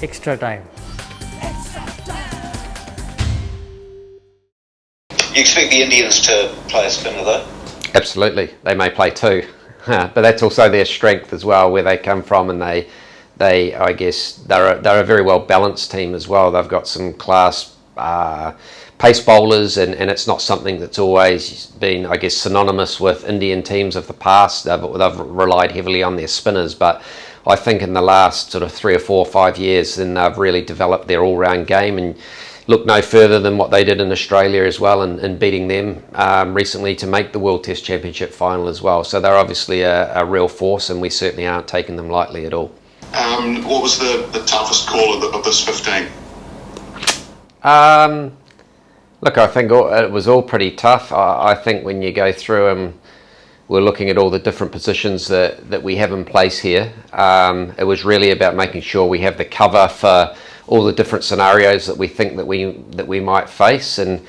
extra time. You expect the Indians to play a spinner though? Absolutely, they may play two, but that's also their strength as well, where they come from, and they I guess they're a very well balanced team as well. They've got some class pace bowlers, and it's not something that's always been, I guess, synonymous with Indian teams of the past. They've relied heavily on their spinners, but I think in the last sort of 3 or 4 or 5 years, then they've really developed their all-round game, and look no further than what they did in Australia as well, and beating them recently to make the World Test Championship final as well. So they're obviously a real force, and we certainly aren't taking them lightly at all. What was the toughest call of this 15? Look, I think it was all pretty tough. I think when you go through them, we're looking at all the different positions that we have in place here. It was really about making sure we have the cover for all the different scenarios that we think that we might face, and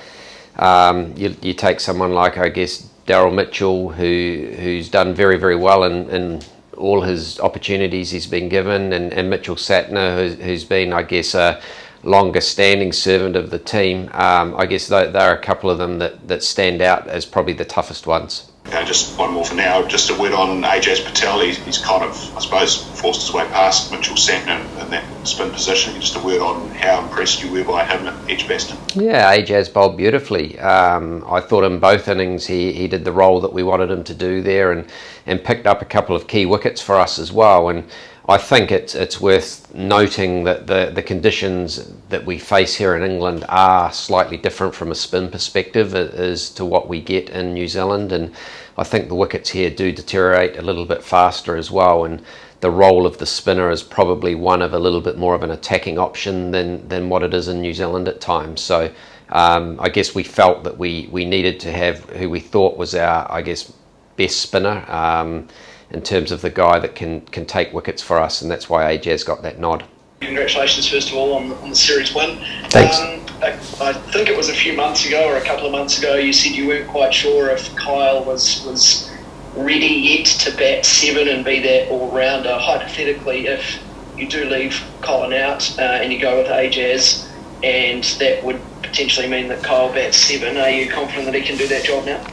you take someone like, I guess, Daryl Mitchell, who's done very, very well in all his opportunities he's been given, and Mitchell Satner, who's been, I guess, a longer standing servant of the team. I guess there are a couple of them that stand out as probably the toughest ones. Okay, just one more for now. Just a word on Ajaz Patel. He's kind of, I suppose, forced his way past Mitchell Satner in that spin position. Just a word on how impressed you were by him at Edgbaston. Yeah, Ajaz bowled beautifully. I thought in both innings he did the role that we wanted him to do there, and picked up a couple of key wickets for us as well. And I think it's worth noting that the conditions that we face here in England are slightly different from a spin perspective as to what we get in New Zealand, and I think the wickets here do deteriorate a little bit faster as well, and the role of the spinner is probably one of a little bit more of an attacking option than what it is in New Zealand at times. So I guess we felt that we needed to have who we thought was our, I guess, best spinner in terms of the guy that can take wickets for us, and that's why Ajaz got that nod. Congratulations first of all on the series win. Thanks. I think it was a few months ago or a couple of months ago you said you weren't quite sure if Kyle was ready yet to bat 7 and be that all-rounder. Hypothetically, if you do leave Colin out and you go with Ajaz, and that would potentially mean that Kyle bats 7, are you confident that he can do that job now?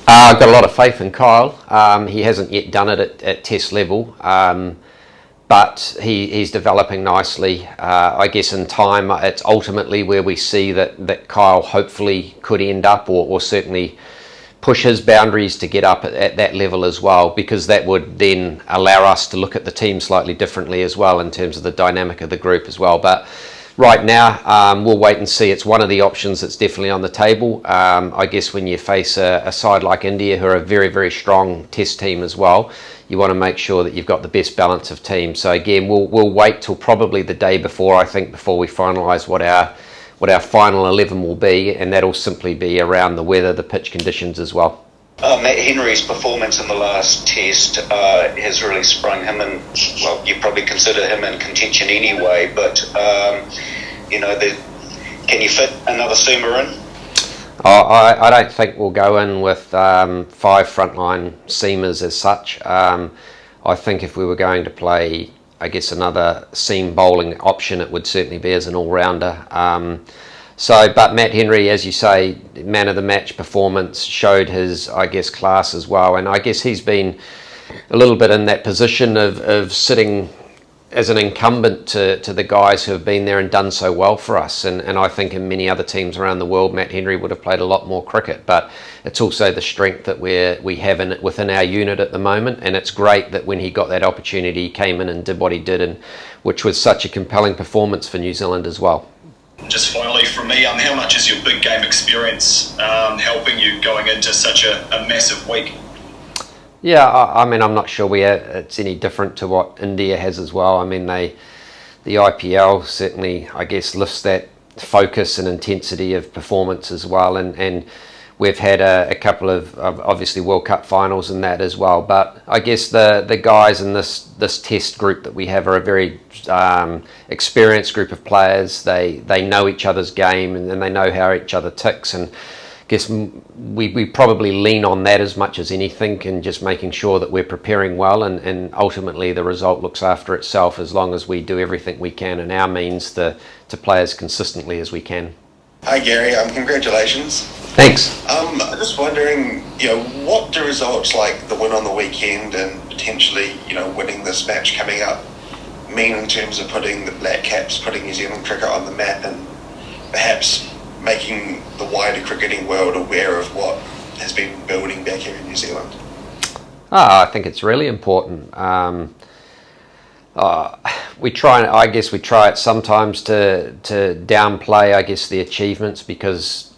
I've got a lot of faith in Kyle. He hasn't yet done it at test level, but he's developing nicely. I guess in time, it's ultimately where we see that Kyle hopefully could end up, or certainly push his boundaries to get up at that level as well, because that would then allow us to look at the team slightly differently as well in terms of the dynamic of the group as well. But right now, we'll wait and see. It's one of the options that's definitely on the table. I guess when you face a side like India, who are a very, very strong test team as well, you want to make sure that you've got the best balance of teams. So again, we'll wait till probably the day before, I think, before we finalise what our final 11 will be, and that'll simply be around the weather, the pitch conditions as well. Matt Henry's performance in the last test has really sprung him in. Well, you probably consider him in contention anyway, but can you fit another seamer in? I don't think we'll go in with 5 frontline seamers as such. I think if we were going to play, I guess, another seam bowling option, it would certainly be as an all-rounder. But Matt Henry, as you say, man of the match performance, showed his, I guess, class as well. And I guess he's been a little bit in that position of sitting as an incumbent to the guys who have been there and done so well for us. And I think in many other teams around the world, Matt Henry would have played a lot more cricket. But it's also the strength that we have within our unit at the moment. And it's great that when he got that opportunity, he came in and did what he did, and which was such a compelling performance for New Zealand as well. Just finally from me, how much is your big game experience helping you going into such a massive week? Yeah, I mean, I'm not sure it's any different to what India has as well. I mean, the IPL certainly, I guess, lifts that focus and intensity of performance as well, and we've had a couple of obviously World Cup finals and that as well. But I guess the guys in this test group that we have are a very experienced group of players. They know each other's game, and they know how each other ticks. And guess we probably lean on that as much as anything, and just making sure that we're preparing well, and ultimately the result looks after itself as long as we do everything we can in our means to play as consistently as we can. Hi Gary, congratulations. Thanks. I'm just wondering, what do results like the win on the weekend and potentially, winning this match coming up mean in terms of putting the BlackCaps, putting New Zealand cricket on the map, and perhaps making the wider cricketing world aware of what has been building back here in New Zealand? I think it's really important. We try it sometimes to downplay, the achievements, because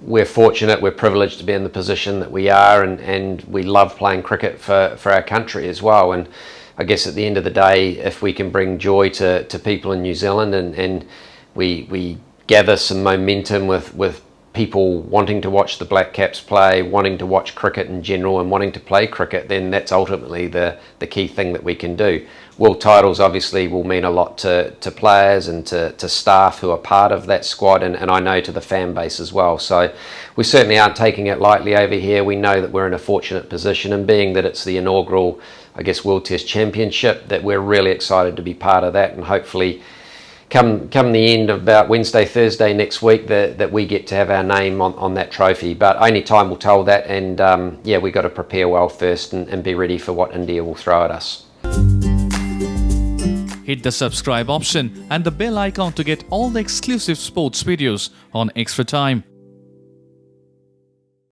we're fortunate, we're privileged to be in the position that we are, and we love playing cricket for our country as well. And I guess at the end of the day, if we can bring joy to people in New Zealand, and we gather some momentum with people wanting to watch the BlackCaps play, wanting to watch cricket in general, and wanting to play cricket, then that's ultimately the key thing that we can do. World titles obviously will mean a lot to players and to staff who are part of that squad, and I know to the fan base as well. So we certainly aren't taking it lightly over here. We know that we're in a fortunate position, and being that it's the inaugural, World Test Championship, that we're really excited to be part of that, and hopefully come the end of about Wednesday, Thursday next week, that we get to have our name on that trophy. But only time will tell that, and we've got to prepare well first and be ready for what India will throw at us. Hit the subscribe option and the bell icon to get all the exclusive sports videos on Extra Time.